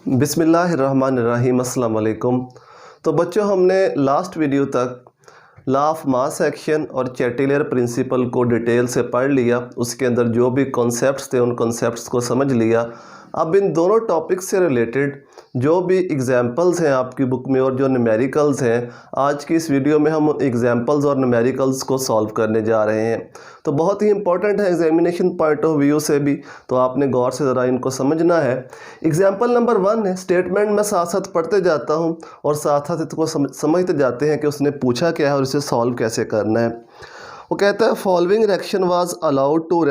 बिस्मिल्लाहिर्रहमानिर्रहीम, अस्सलाम वालेकुम। तो बच्चों, हमने लास्ट वीडियो तक लॉ ऑफ मास एक्शन और चैटेलर प्रिंसिपल को डिटेल से पढ़ लिया। उसके अंदर जो भी कॉन्सेप्ट्स थे उन कॉन्सेप्ट्स को समझ लिया। अब इन दोनों टॉपिक्स से रिलेटेड जो भी एग्जांपल्स हैं आपकी बुक में और जो न्यूमेरिकल्स हैं, आज की इस वीडियो में हम एग्जांपल्स और न्यूमेरिकल्स को सॉल्व करने जा रहे हैं। तो बहुत ही इंपॉर्टेंट है एग्जामिनेशन पॉइंट ऑफ व्यू से भी, तो आपने गौर से ज़रा इनको समझना है। एग्जाम्पल नंबर 1 है, स्टेटमेंट में साथ साथ पढ़ते जाता हूँ और साथ साथ इसको समझते जाते हैं कि उसने पूछा क्या है और इसे सॉल्व कैसे करना है। वो कहता है following reaction was allowed to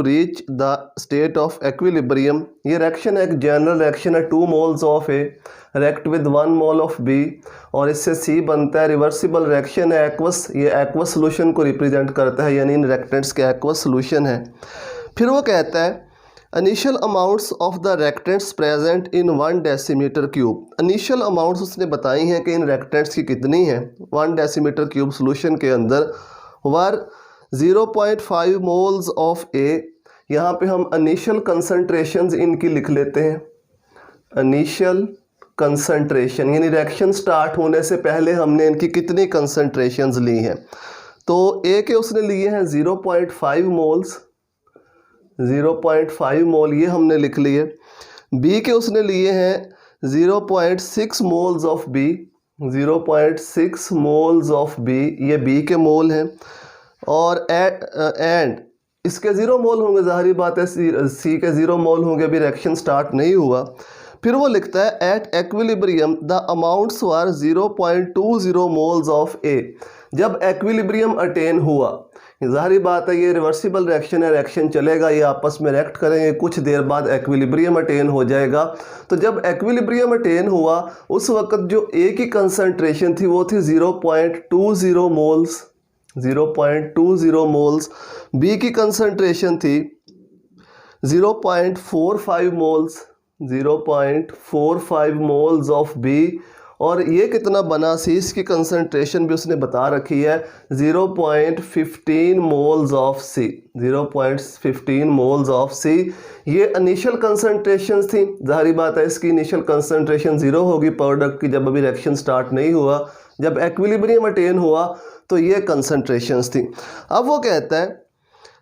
reach the state of equilibrium. ये रिएक्शन एक जनरल रिएक्शन है, 2 moles of A react with 1 mole of B, और इससे सी बनता है। रिवर्सिबल रिएक्शन है, एक्वस, ये एक्वस सोल्यूशन को रिप्रेजेंट करता है, यानी इन रिएक्टेंट्स के एक्वस सोल्यूशन है। फिर वो कहता है initial amounts of the reactants present in 1 decimetre cube. Initial amounts उसने बताई हैं कि इन रिएक्टेंट्स की कितनी है 1 डेसीमीटर क्यूब सोल्यूशन के अंदर। वर 0.5 मोल्स ऑफ ए। यहाँ पे हम इनिशियल कंसंट्रेशंस इनकी लिख लेते हैं। इनिशियल कंसंट्रेशन यानी रिएक्शन स्टार्ट होने से पहले हमने इनकी कितनी कंसंट्रेशंस ली हैं। तो ए के उसने लिए हैं 0.5 मोल्स, 0.5 मोल ये हमने लिख लिए। बी के उसने लिए हैं 0.6 moles of B, 0.6 moles of B, ये बी के मोल हैं। और एंड इसके 0 मोल होंगे, ज़ाहिर बात है सी के 0 मोल होंगे, अभी रिएक्शन स्टार्ट नहीं हुआ। फिर वो लिखता है at equilibrium the amounts were 0.20 moles of A. जब एक्विलिब्रियम अटेन हुआ, ज़ाहिर बात है ये रिवर्सिबल रिएक्शन है, रिएक्शन चलेगा, ये आपस में रिएक्ट करेंगे, कुछ देर बाद एक्विलिब्रियम अटेन हो जाएगा। तो जब एक्विलिब्रियम अटेन हुआ उस वक़्त जो ए की कंसंट्रेशन थी वो थी 0.20 मोल्स, 0.20 मोल्स। बी की कंसंट्रेशन थी 0.45 मोल्स, 0.45 मोल्स ऑफ बी। और ये कितना बना, सी की कंसंट्रेशन भी उसने बता रखी है 0.15 moles of C, 0.15 moles of C. ये इनिशियल कंसंट्रेशंस थी, ज़ाहिर बात है इसकी इनिशियल कंसंट्रेशन 0 होगी प्रोडक्ट की जब अभी रिएक्शन स्टार्ट नहीं हुआ। जब एक्विलिब्रियम अटेन हुआ तो ये कंसंट्रेशंस थी। अब वो कहता है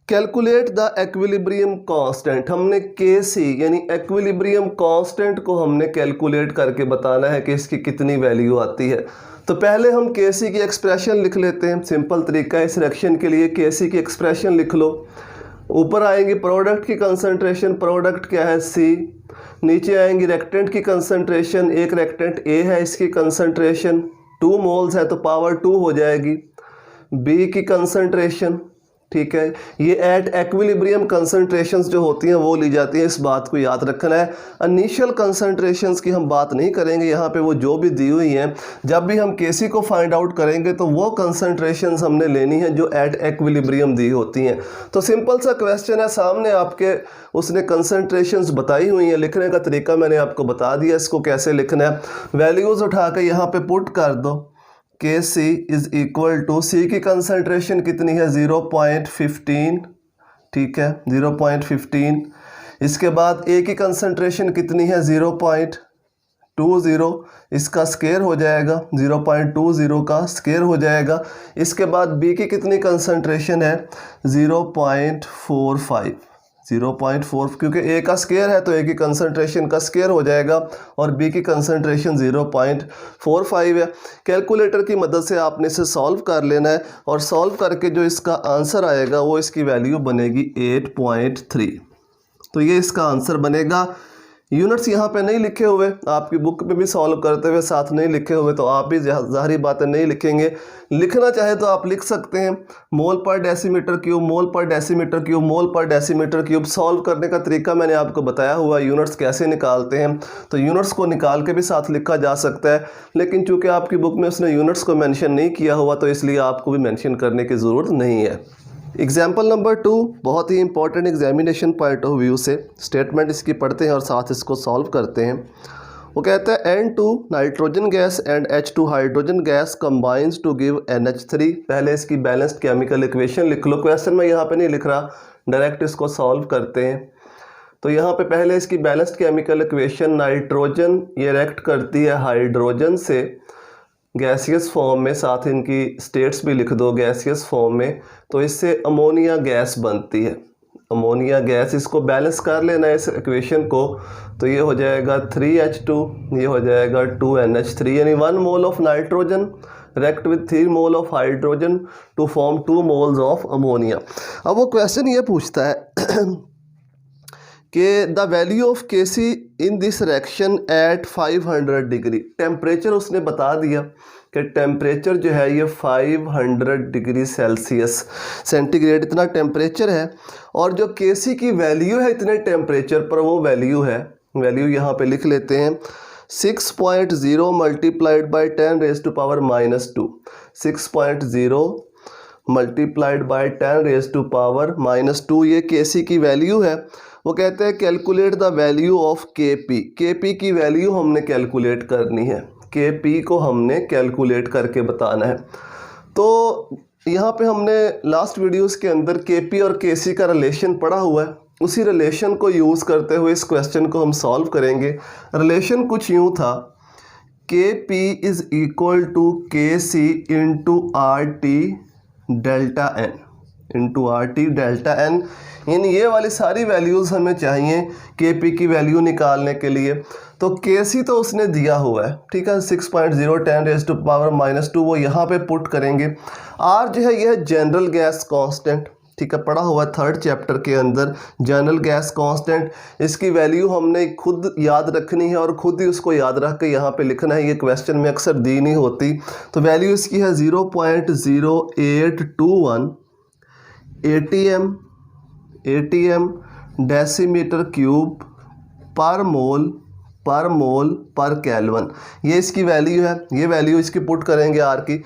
कैलकुलेट द एक्विलिब्रियम कांस्टेंट। हमने के सी यानी एक्विलिब्रियम कांस्टेंट को हमने कैलकुलेट करके बताना है कि इसकी कितनी वैल्यू आती है। तो पहले हम के सी की एक्सप्रेशन लिख लेते हैं, सिंपल तरीका है इस रिएक्शन के लिए। के सी की एक्सप्रेशन लिख लो। ऊपर आएंगी प्रोडक्ट की कंसंट्रेशन, प्रोडक्ट क्या है सी। नीचे आएंगी रिएक्टेंट की कंसंट्रेशन, एक रिएक्टेंट ए है, इसकी कंसंट्रेशन 2 मोल्स है तो पावर 2 हो जाएगी। बी की कंसंट्रेशन, ठीक है, ये एट एक्विलिब्रियम कंसंट्रेशंस जो होती हैं वो ली जाती हैं, इस बात को याद रखना है। इनिशियल कंसंट्रेशंस की हम बात नहीं करेंगे यहाँ पे, वो जो भी दी हुई हैं। जब भी हम केसी को फाइंड आउट करेंगे तो वो कंसंट्रेशंस हमने लेनी है जो एट एक्विलिब्रियम दी होती हैं। तो सिंपल सा क्वेश्चन है, सामने आपके उसने कंसंट्रेशंस बताई हुई हैं, लिखने का तरीका मैंने आपको बता दिया, इसको कैसे लिखना है। वैल्यूज़ उठा के यहाँ पे पुट कर दो। के सी इज इक्वल टू, सी की कंसंट्रेशन कितनी है 0.15, ठीक है 0.15। इसके बाद ए की कंसंट्रेशन कितनी है 0.20, इसका स्केयर हो जाएगा, 0.20 का स्केयर हो जाएगा। इसके बाद बी की कितनी कंसंट्रेशन है 0.45, 0.4, क्योंकि ए का स्केयर है तो ए की कंसंट्रेशन का स्केयर हो जाएगा और बी की कंसंट्रेशन 0.45 है। कैलकुलेटर की मदद से आपने इसे सॉल्व कर लेना है और सॉल्व करके जो इसका आंसर आएगा वो इसकी वैल्यू बनेगी 8.3। तो ये इसका आंसर बनेगा। यूनिट्स यहाँ पे नहीं लिखे हुए, आपकी बुक में भी सॉल्व करते हुए साथ नहीं लिखे हुए, तो आप भी ज़ाहिर बातें नहीं लिखेंगे। लिखना चाहे तो आप लिख सकते हैं मोल पर डेसीमीटर क्यूब, मोल पर डेसीमीटर क्यूब, मोल पर डेसीमीटर क्यूब। सॉल्व करने का तरीका मैंने आपको बताया हुआ, यूनिट्स कैसे निकालते हैं, तो यूनिट्स को निकाल के भी साथ लिखा जा सकता है। लेकिन चूँकि आपकी बुक में उसने यूनिट्स को मेंशन नहीं किया हुआ तो इसलिए आपको भी मेंशन करने की ज़रूरत नहीं है। एग्जाम्पल नंबर 2 बहुत ही important examination point of view से, स्टेटमेंट इसकी पढ़ते हैं और साथ इसको सॉल्व करते हैं। वो कहता है N2 nitrogen gas and H2 hydrogen gas combines to give NH3। पहले इसकी बैलेंस्ड केमिकल इक्वेशन लिख लो। क्वेश्चन मैं यहाँ पे नहीं लिख रहा, डायरेक्ट इसको सॉल्व करते हैं। तो यहाँ पे पहले इसकी बैलेंस्ड केमिकल इक्वेशन, नाइट्रोजन ये रिएक्ट करती है हाइड्रोजन से गैसियस फॉर्म में, साथ इनकी स्टेट्स भी लिख दो गैसियस फॉर्म में, तो इससे अमोनिया गैस बनती है। अमोनिया गैस, इसको बैलेंस कर लेना है इस इक्वेशन को, तो ये हो जाएगा 3H2, ये हो जाएगा 2NH3, यानी 1 mole of nitrogen react with 3 mole of hydrogen to form 2 moles of ammonia. अब वो क्वेश्चन ये पूछता है कि the value of Kc in this reaction at 500 degree. Temperature उसने बता दिया कि टेम्परेचर जो है ये 500 डिग्री सेल्सियस सेंटीग्रेड इतना टेम्परेचर है, और जो Kc की वैल्यू है इतने टेम्परेचर पर, वो वैल्यू है, वैल्यू यहाँ पे लिख लेते हैं 6.0 मल्टीप्लाइड बाई 10⁻⁻²। 6.0 मल्टीप्लाइड बाई 10⁻⁻², ये Kc की वैल्यू है। वो कहते हैं calculate the value of Kp। Kp की वैल्यू हमने कैलकुलेट करनी है, Kp को हमने कैलकुलेट करके बताना है। तो यहाँ पे हमने लास्ट वीडियोस के अंदर Kp और Kc का रिलेशन पढ़ा हुआ है, उसी रिलेशन को यूज़ करते हुए इस क्वेश्चन को हम सॉल्व करेंगे। रिलेशन कुछ यूँ था, Kp is equal to Kc into RT delta n, into RT delta n। इन ये वाली सारी वैल्यूज़ हमें चाहिए Kp की वैल्यू निकालने के लिए। तो Kc तो उसने दिया हुआ है, ठीक है, 6.0 10⁻⁻², वो यहाँ पे पुट करेंगे। R जो है यह है जनरल गैस कांस्टेंट, ठीक है, पढ़ा हुआ 3rd चैप्टर के अंदर जनरल गैस कांस्टेंट। इसकी वैल्यू हमने खुद याद रखनी है और खुद ही उसको याद रख के यहाँ पे लिखना है, ये क्वेश्चन में अक्सर दी नहीं होती। तो वैल्यू इसकी है 0.0821 ATM डेसीमीटर क्यूब पर मोल पर केल्विन, ये इसकी वैल्यू है। ये वैल्यू इसकी पुट करेंगे आर की।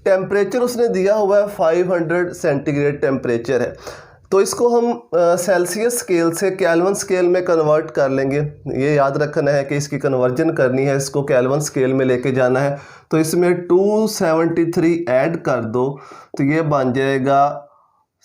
टेम्परेचर उसने दिया हुआ है 500 सेंटीग्रेड टेम्परेचर है, तो इसको हम सेल्सियस स्केल से केल्विन स्केल में कन्वर्ट कर लेंगे। ये याद रखना है कि इसकी कन्वर्जन करनी है, इसको केल्विन स्केल में लेके जाना है। तो इसमें 273 ऐड कर दो, तो ये बन जाएगा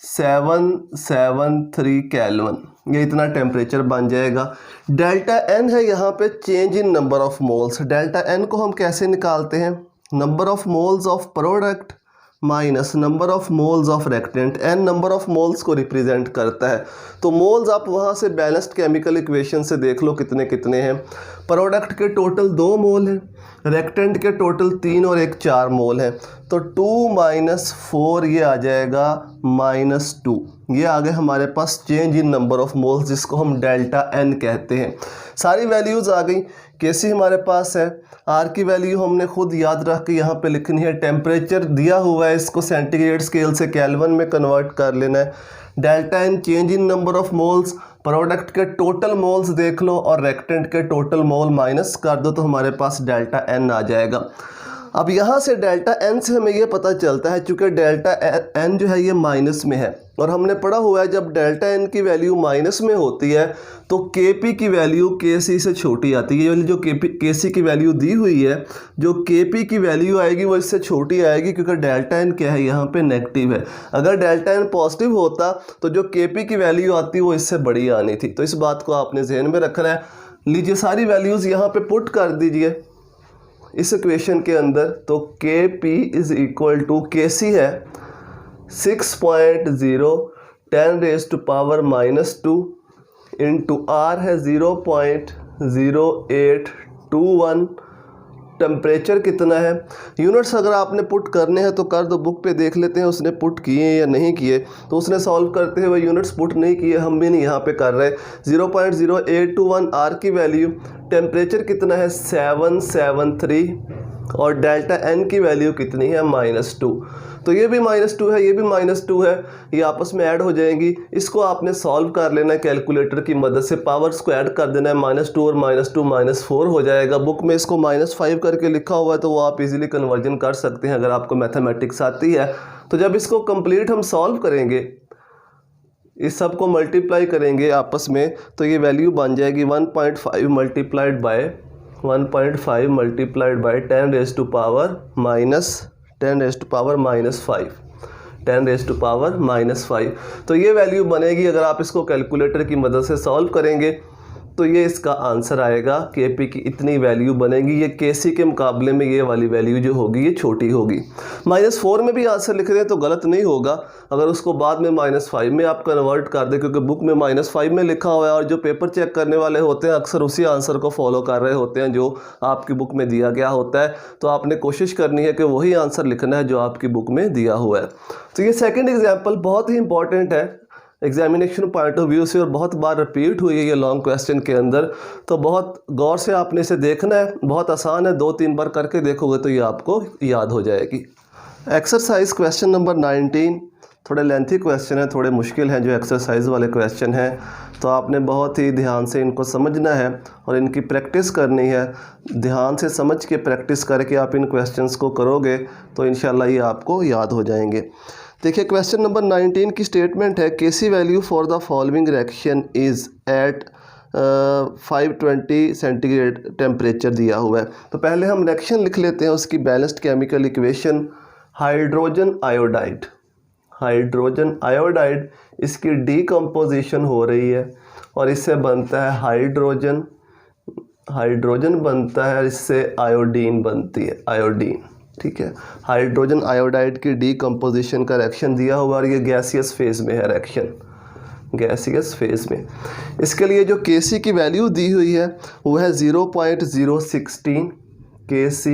773 केल्विन, ये इतना टेम्परेचर बन जाएगा। डेल्टा एन है यहाँ पे change in number of moles. Delta n को हम कैसे निकालते हैं, number of moles of product minus number of moles of reactant. N number of moles को रिप्रेजेंट करता है, तो मोल्स आप वहाँ से बैलेंस्ड केमिकल इक्वेशन से देख लो कितने कितने हैं। प्रोडक्ट के टोटल 2 मोल हैं, रिएक्टेंट के टोटल 3 और 1 4 मोल है, तो 2 - 4 ये आ जाएगा -2। ये आ गए हमारे पास change in number of moles, जिसको हम डेल्टा एन कहते हैं। सारी वैल्यूज़ आ गई। Kc हमारे पास है, R की वैल्यू हमने खुद याद रख के यहाँ पे लिखनी है। टेम्परेचर दिया हुआ है, इसको सेंटीग्रेड स्केल से केल्विन में कन्वर्ट कर लेना है। Delta n change in number of moles, product के टोटल मोल्स देख लो और रिएक्टेंट के टोटल मोल माइनस कर दो, तो हमारे पास डेल्टा एन आ जाएगा। अब यहाँ से डेल्टा एन से हमें ये पता चलता है, चूँकि डेल्टा एन जो है ये माइनस में है, और हमने पढ़ा हुआ है जब डेल्टा एन की वैल्यू माइनस में होती है तो Kp की वैल्यू Kc से छोटी आती है। ये वाली जो Kc की वैल्यू दी हुई है, जो Kp की वैल्यू आएगी वो इससे छोटी आएगी, क्योंकि डेल्टा एन क्या है, यहाँ पे नेगेटिव है। अगर डेल्टा एन पॉजिटिव होता तो जो Kp की वैल्यू आती वो इससे बड़ी आनी थी। तो इस बात को आपने जहन में रखना है। लीजिए सारी वैल्यूज़ यहाँ पे पुट कर दीजिए इस इक्वेशन के अंदर। तो Kp is equal to Kc है 6.0 10⁻⁻² इंटू R है 0.0821। टेम्परेचर कितना है, यूनिट्स अगर आपने पुट करने हैं तो कर दो, बुक पे देख लेते हैं उसने पुट किए या नहीं किए। तो उसने सॉल्व करते हुए यूनिट्स पुट नहीं किए, हम भी नहीं यहाँ पे कर रहे। 0.0821 R की वैल्यू, टेम्परेचर कितना है 773, और डेल्टा एन की वैल्यू कितनी है -2। तो ये भी -2 है, ये भी -2 है, ये आपस में ऐड हो जाएंगी। इसको आपने सॉल्व कर लेना है कैलकुलेटर की मदद से, पावर्स को ऐड कर देना है, -2 और -2 -4 हो जाएगा। बुक में इसको -5 करके लिखा हुआ है, तो वो आप इजीली कन्वर्जन कर सकते हैं अगर आपको मैथमेटिक्स आती है। तो जब इसको कंप्लीट हम सॉल्व करेंगे, इस सब को मल्टीप्लाई करेंगे आपस में, तो ये वैल्यू बन जाएगी 1.5 मल्टीप्लाइड बाय 10⁻⁻⁵ 10⁻⁻5। तो ये वैल्यू बनेगी। अगर आप इसको कैलकुलेटर की मदद से सॉल्व करेंगे तो ये इसका आंसर आएगा। Kp की इतनी वैल्यू बनेगी। ये Kc के मुकाबले में ये वाली वैल्यू जो होगी ये छोटी होगी। -4 में भी आंसर लिख रहे हैं तो गलत नहीं होगा अगर उसको बाद में -5 में आप कन्वर्ट कर दें, क्योंकि बुक में -5 में लिखा हुआ है और जो पेपर चेक करने वाले होते हैं अक्सर उसी आंसर को फॉलो कर रहे होते हैं जो आपकी बुक में दिया गया होता है। तो आपने कोशिश करनी है कि वही आंसर लिखना है जो आपकी बुक में दिया हुआ है। तो ये सेकेंड एग्जाम्पल बहुत ही इंपॉर्टेंट है एग्जामिनेशन पॉइंट ऑफ व्यू से और बहुत बार रिपीट हुई है ये लॉन्ग क्वेश्चन के अंदर। तो बहुत गौर से आपने इसे देखना है। बहुत आसान है, 2-3 बार करके देखोगे तो ये आपको याद हो जाएगी। एक्सरसाइज क्वेश्चन नंबर 19 थोड़े लेंथी क्वेश्चन है, थोड़े मुश्किल हैं जो एक्सरसाइज वाले क्वेश्चन हैं। तो आपने बहुत ही ध्यान से इनको समझना है और इनकी प्रैक्टिस करनी है। ध्यान से समझ के प्रैक्टिस करके आप इन क्वेश्चंस को करोगे तो इंशाल्लाह ये आपको याद हो जाएंगे। देखिए क्वेश्चन नंबर 19 की स्टेटमेंट है Kc value for the following reaction is at 520 centigrade temperature दिया हुआ है। तो पहले हम रिएक्शन लिख लेते हैं उसकी balanced chemical equation. Hydrogen iodide इसकी डीकम्पोजिशन हो रही है और इससे बनता है हाइड्रोजन बनता है, इससे आयोडीन बनती है, आयोडीन। ठीक है, हाइड्रोजन आयोडाइड की डीकम्पोजिशन का रिएक्शन दिया हुआ और ये गैसियस फेज़ में है रिएक्शन, गैसियस फेज़ में। इसके लिए जो Kc की वैल्यू दी हुई है वो है 0.016, Kc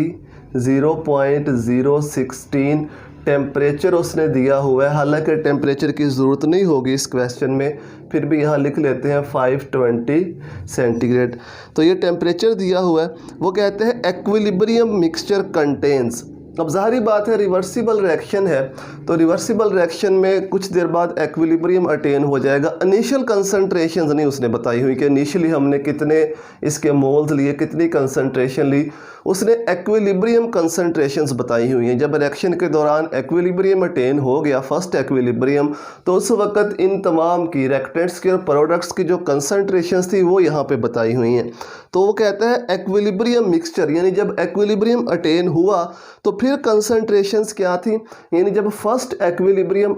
0.016। टेम्परेचर उसने दिया हुआ है, हालांकि टेम्परेचर की ज़रूरत नहीं होगी इस क्वेश्चन में, फिर भी यहाँ लिख लेते हैं 520 सेंटीग्रेड। तो ये टेम्परेचर दिया हुआ है। वो कहते हैं एक्विलिब्रियम मिक्सचर कंटेन्स। अब ज़ाहिर बात है रिवर्सिबल रिएक्शन है तो रिवर्सिबल रिएक्शन में कुछ देर बाद एक्विलिब्रियम अटेन हो जाएगा। इनिशियल कंसंट्रेशंस नहीं उसने बताई हुई कि इनिशियली हमने कितने इसके मोल्स लिए, कितनी कंसंट्रेशन ली। उसने एक्विलिब्रियम कंसंट्रेशंस बताई हुई हैं। जब रिएक्शन के दौरान एक्विलिब्रियम अटेन हो गया, फर्स्ट एक्विलिब्रियम, तो उस वक्त इन तमाम की रिएक्टेंट्स के और प्रोडक्ट्स की जो कंसंट्रेशंस थी वो यहाँ पे बताई हुई हैं। तो वो कहता है एक्विलिब्रियम मिक्सचर, यानी जब एक्विलिब्रियम अटेन हुआ तो फिर कंसंट्रेशंस क्या थी, यानी जब फर्स्ट एक्विलिब्रियम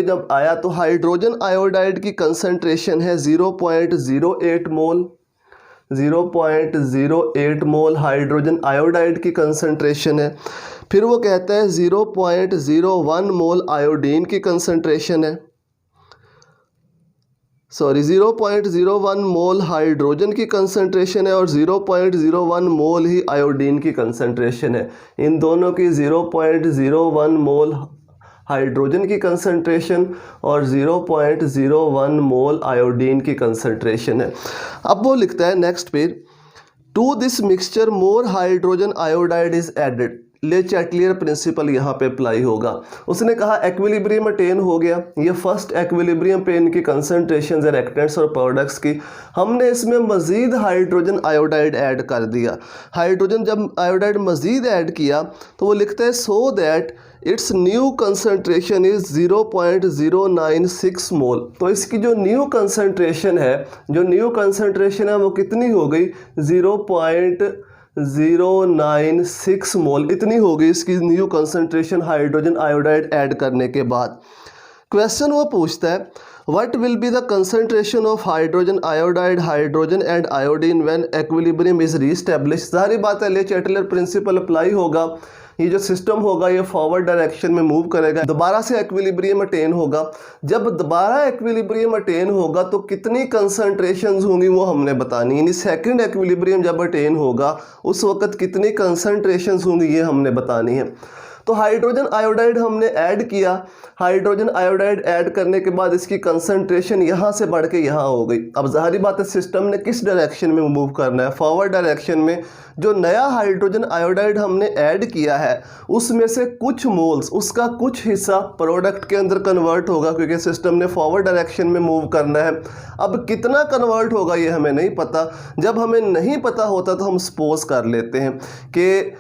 जब आया तो हाइड्रोजन आयोडाइड की कंसंट्रेशन है 0.08 मोल, 0.08 मोल हाइड्रोजन आयोडाइड की कंसंट्रेशन है। फिर वो कहता है 0.01 मोल आयोडीन की कंसंट्रेशन है, 0.01 मोल हाइड्रोजन की कंसंट्रेशन है और 0.01 मोल ही आयोडीन की कंसंट्रेशन है। इन दोनों की 0.01 मोल हाइड्रोजन की कंसंट्रेशन और 0.01 मोल आयोडीन की कंसंट्रेशन है। अब वो लिखता है next page, to this mixture more hydrogen iodide is added. Le Chatelier principle यहाँ पे अप्लाई होगा। उसने कहा एक्विलिब्रियम अटेन हो गया, ये फर्स्ट एक्विलिब्रियम पे इनकी कंसंट्रेशन रिएक्टेंट्स और प्रोडक्ट्स की, हमने इसमें मज़ीद हाइड्रोजन आयोडाइड ऐड कर दिया। हाइड्रोजन जब आयोडाइड मज़ीद ऐड किया तो वो लिखता है so that it's new concentration is 0.096 मोल। तो इसकी जो न्यू कंसंट्रेशन है वो कितनी हो गई, 0.096 मोल इतनी हो गई इसकी new concentration hydrogen iodide add करने के बाद। क्वेश्चन वो पूछता है what will be the concentration of hydrogen iodide, hydrogen and iodine when equilibrium is re-establish. जाहिर बात है ले चैटलियर प्रिंसिपल अप्लाई होगा। ये जो सिस्टम होगा ये फॉरवर्ड डायरेक्शन में मूव करेगा, दोबारा से एक्विलिब्रियम अटेन होगा। जब दोबारा एक्विलिब्रियम अटेन होगा तो कितनी कंसंट्रेशंस होंगी वो हमने बतानी, यानी सेकंड एक्विलिब्रियम जब अटेन होगा उस वक्त कितनी कंसंट्रेशंस होंगी ये हमने बतानी है। तो हाइड्रोजन आयोडाइड हमने ऐड किया, हाइड्रोजन आयोडाइड ऐड करने के बाद इसकी कंसंट्रेशन यहाँ से बढ़ के यहाँ हो गई। अब ज़ाहिर बात है सिस्टम ने किस डायरेक्शन में मूव करना है, फॉरवर्ड डायरेक्शन में। जो नया हाइड्रोजन आयोडाइड हमने ऐड किया है उसमें से कुछ मोल्स, उसका कुछ हिस्सा प्रोडक्ट के अंदर कन्वर्ट होगा, क्योंकि सिस्टम ने फॉरवर्ड डायरेक्शन में मूव करना है। अब कितना कन्वर्ट होगा ये हमें नहीं पता। जब हमें नहीं पता होता तो हम सपोज कर लेते हैं कि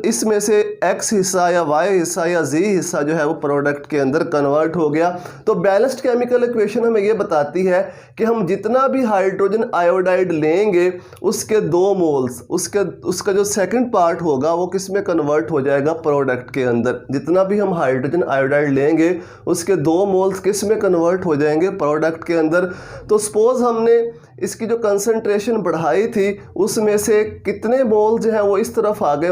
इसमें से x हिस्सा या वाई हिस्सा या जी हिस्सा जो है वो प्रोडक्ट के अंदर कन्वर्ट हो गया। तो बैलेंस्ड केमिकल इक्वेशन हमें ये बताती है कि हम जितना भी हाइड्रोजन आयोडाइड लेंगे उसके 2 मोल्स उसका जो सेकंड पार्ट होगा वो किस में कन्वर्ट हो जाएगा, प्रोडक्ट के अंदर। जितना भी हम हाइड्रोजन आयोडाइड लेंगे उसके 2 मोल्स किस में कन्वर्ट हो जाएंगे, प्रोडक्ट के अंदर। तो सपोज हमने इसकी जो कंसंट्रेशन बढ़ाई थी उसमें से कितने मोल जो है वो इस तरफ आ गए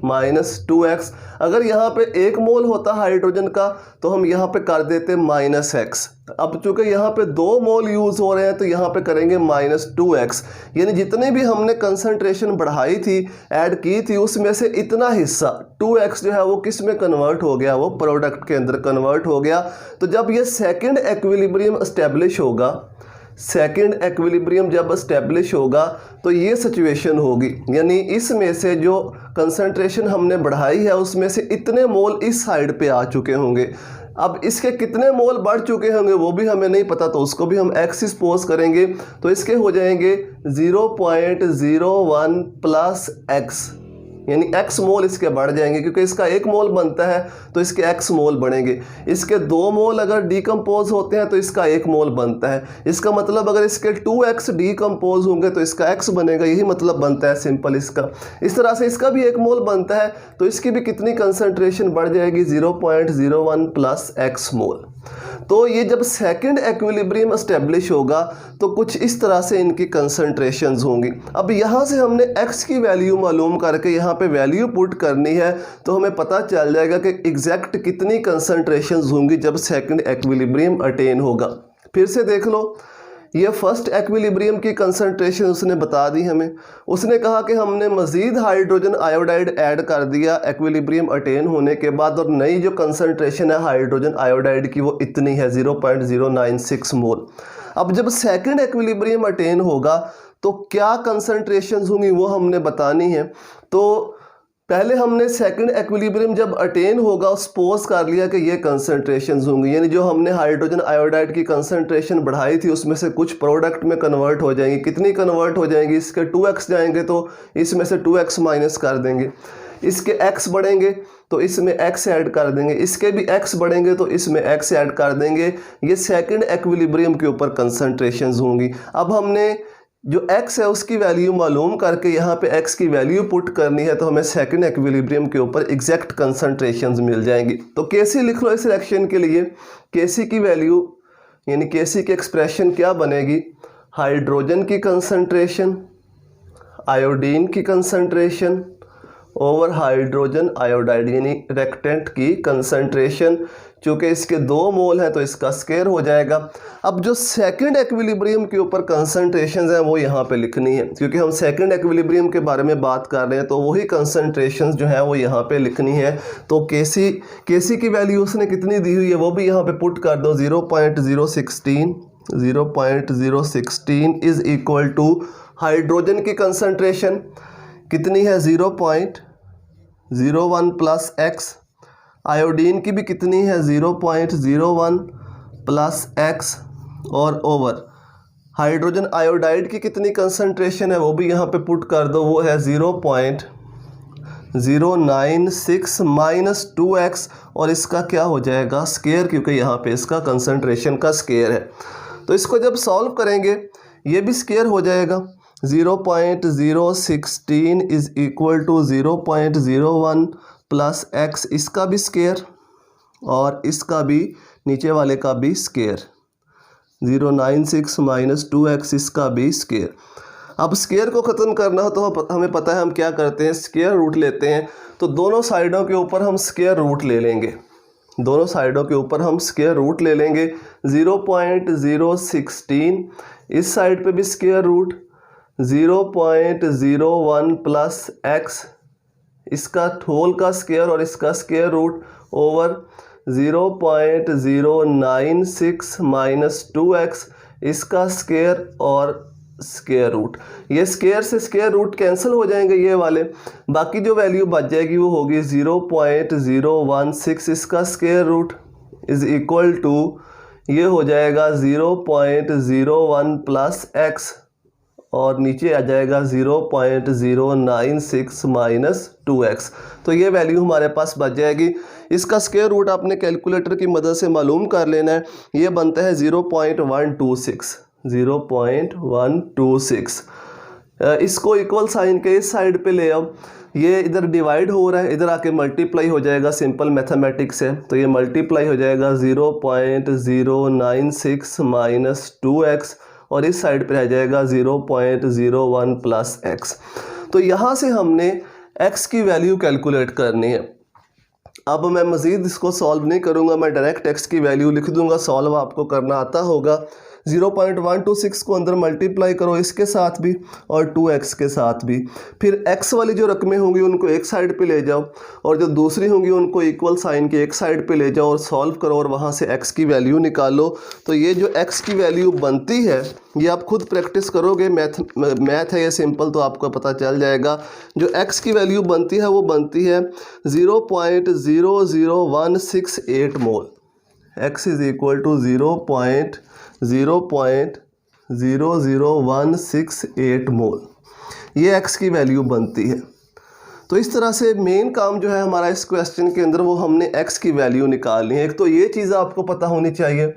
-2x। अगर यहाँ पे 1 मोल होता हाइड्रोजन का तो हम यहाँ पे कर देते -x। अब चूंकि यहाँ पे 2 मोल यूज़ हो रहे हैं तो यहाँ पे करेंगे -2x। यानी जितनी भी हमने कंसंट्रेशन बढ़ाई थी, ऐड की थी, उसमें से इतना हिस्सा 2x जो है वो किस में कन्वर्ट हो गया, वो प्रोडक्ट के अंदर कन्वर्ट हो गया। तो जब ये सेकंड एक्विलिब्रियम एस्टेब्लिश होगा, सेकंड एक्विलिब्रियम जब एस्टेब्लिश होगा तो ये सिचुएशन होगी, यानी इसमें से जो कंसंट्रेशन हमने बढ़ाई है उसमें से इतने मोल इस साइड पे आ चुके होंगे। अब इसके कितने मोल बढ़ चुके होंगे वो भी हमें नहीं पता, तो उसको भी हम x सपोज करेंगे तो इसके हो जाएंगे 0.01 प्लस x, यानी x मोल इसके बढ़ जाएंगे, क्योंकि इसका 1 मोल बनता है तो इसके x मोल बढ़ेंगे। इसके 2 मोल अगर डिकम्पोज होते हैं तो इसका 1 मोल बनता है। इसका मतलब अगर इसके 2x डिकम्पोज होंगे तो इसका x बनेगा, यही मतलब बनता है सिंपल इसका। इस तरह से इसका भी 1 मोल बनता है तो इसकी भी कितनी कंसंट्रेशन बढ़ जाएगी, 0.01 प्लस x मोल। तो ये जब सेकंड एक्विलिब्रियम एस्टेब्लिश होगा तो कुछ इस तरह से इनकी कंसंट्रेशंस होंगी। अब यहाँ से हमने x की वैल्यू मालूम करके यहाँ पे वैल्यू पुट करनी है तो हमें पता चल जाएगा कि एग्जैक्ट कितनी कंसंट्रेशंस होंगी जब सेकंड एक्विलिब्रियम अटेन होगा। फिर से देख लो, ये फर्स्ट एक्विलिब्रियम की कंसंट्रेशन उसने बता दी हमें। उसने कहा कि हमने मज़ीद हाइड्रोजन आयोडाइड ऐड कर दिया एक्विलिब्रियम अटेन होने के बाद, और नई जो कंसंट्रेशन है हाइड्रोजन आयोडाइड की वो इतनी है 0.096 मोल। अब जब सेकंड एक्विलिब्रियम अटेन होगा तो क्या कंसंट्रेशंस होंगी वो हमने बतानी है। तो पहले हमने सेकंड एक्विलिब्रियम जब अटेन होगा सपोज कर लिया कि ये कंसंट्रेशंस होंगी, यानी जो हमने हाइड्रोजन आयोडाइड की कंसंट्रेशन बढ़ाई थी उसमें से कुछ प्रोडक्ट में कन्वर्ट हो जाएंगी। कितनी कन्वर्ट हो जाएंगी, इसके 2x जाएंगे तो इसमें से 2x माइनस कर देंगे। इसके x बढ़ेंगे तो इसमें x ऐड कर देंगे, इसके भी x बढ़ेंगे तो इसमें x ऐड कर देंगे। ये सेकंड एक्विलिब्रियम के ऊपर कंसंट्रेशंस होंगी। अब हमने जो x है उसकी वैल्यू मालूम करके यहाँ पे x की वैल्यू पुट करनी है तो हमें सेकंड एक्विलिब्रियम के ऊपर एग्जैक्ट कंसंट्रेशंस मिल जाएंगी। तो Kc लिख लो इस रिएक्शन के लिए। Kc की वैल्यू यानी Kc की एक्सप्रेशन क्या बनेगी, हाइड्रोजन की कंसंट्रेशन आयोडीन की कंसंट्रेशन ओवर हाइड्रोजन आयोडाइड, यानी रिएक्टेंट की कंसंट्रेशन। चूँकि इसके 2 मोल हैं तो इसका स्क्वायर हो जाएगा। अब जो सेकंड एक्विलिब्रियम के ऊपर कंसंट्रेशंस हैं वो यहाँ पे लिखनी है, क्योंकि हम सेकंड एक्विलिब्रियम के बारे में बात कर रहे हैं तो वही कंसंट्रेशंस जो है वो यहाँ पे लिखनी है। तो Kc की वैल्यू उसने कितनी दी हुई है वो भी यहाँ पे पुट कर दो, 0.016 इज़ इक्वल टू हाइड्रोजन की कंसंट्रेशन कितनी है 0.01 प्लस x, आयोडीन की भी कितनी है 0.01 प्लस x, और ओवर हाइड्रोजन आयोडाइड की कितनी कंसंट्रेशन है वो भी यहाँ पे पुट कर दो, वो है 0.096 माइनस 2x, और इसका क्या हो जाएगा स्क्वायर, क्योंकि यहाँ पे इसका कंसंट्रेशन का स्क्वायर है। तो इसको जब सॉल्व करेंगे ये भी स्क्वायर हो जाएगा। 0.016 is equal to 0.01 plus x, इसका भी स्क्वायर और इसका भी नीचे वाले का भी स्क्वायर, 096 माइनस 2x इसका भी स्क्वायर। अब स्क्वायर को ख़त्म करना हो तो हमें पता है हम क्या करते हैं, स्क्वायर रूट लेते हैं। तो दोनों साइडों के ऊपर हम स्क्वायर रूट ले लेंगे, दोनों साइडों के ऊपर हम स्क्वायर रूट ले लेंगे। 0.016 इस साइड पे भी स्क्वायर रूट, 0.01 प्लस x इसका होल का स्क्वायर और इसका square root over 0.096 minus 2x इसका स्क्वायर और स्क्वायर रूट। ये स्क्वायर से स्क्वायर रूट कैंसिल हो जाएंगे ये वाले, बाकी जो वैल्यू बच जाएगी वो होगी 0.016 इसका square root is equal to ये हो जाएगा 0.01 प्लस x और नीचे आ जाएगा 0.096 माइनस 2x। तो ये वैल्यू हमारे पास बच जाएगी। इसका स्क्वायर रूट आपने कैलकुलेटर की मदद से मालूम कर लेना है। ये बनता है 0.126। इसको इक्वल साइन के इस साइड पे ले आओ। ये इधर डिवाइड हो रहा है, इधर आके मल्टीप्लाई हो जाएगा, सिंपल मैथमेटिक्स है। तो ये मल्टीप्लाई हो जाएगा 0.096 माइनस 2x और इस साइड पे रह जाएगा 0.01 प्लस x। तो यहाँ से हमने x की वैल्यू कैलकुलेट करनी है। अब मैं मज़ीद इसको सॉल्व नहीं करूँगा, मैं डायरेक्ट x की वैल्यू लिख दूँगा। सॉल्व आपको करना आता होगा। 0.126 को अंदर मल्टीप्लाई करो इसके साथ भी और 2x के साथ भी। फिर x वाली जो रकमें होंगी उनको एक साइड पे ले जाओ और जो दूसरी होंगी उनको इक्वल साइन के एक साइड पे ले जाओ और सॉल्व करो और वहाँ से x की वैल्यू निकालो। तो ये जो x की वैल्यू बनती है ये आप खुद प्रैक्टिस करोगे। मैथ है ये सिंपल, तो आपको पता चल जाएगा। जो x की वैल्यू बनती है वो बनती है 0.00168 मोल। x इज़ इक्वल टू 0.00168 मोल। ये x की वैल्यू बनती है। तो इस तरह से मेन काम जो है हमारा इस क्वेश्चन के अंदर वो हमने x की वैल्यू निकालनी है। एक तो ये चीज़ आपको पता होनी चाहिए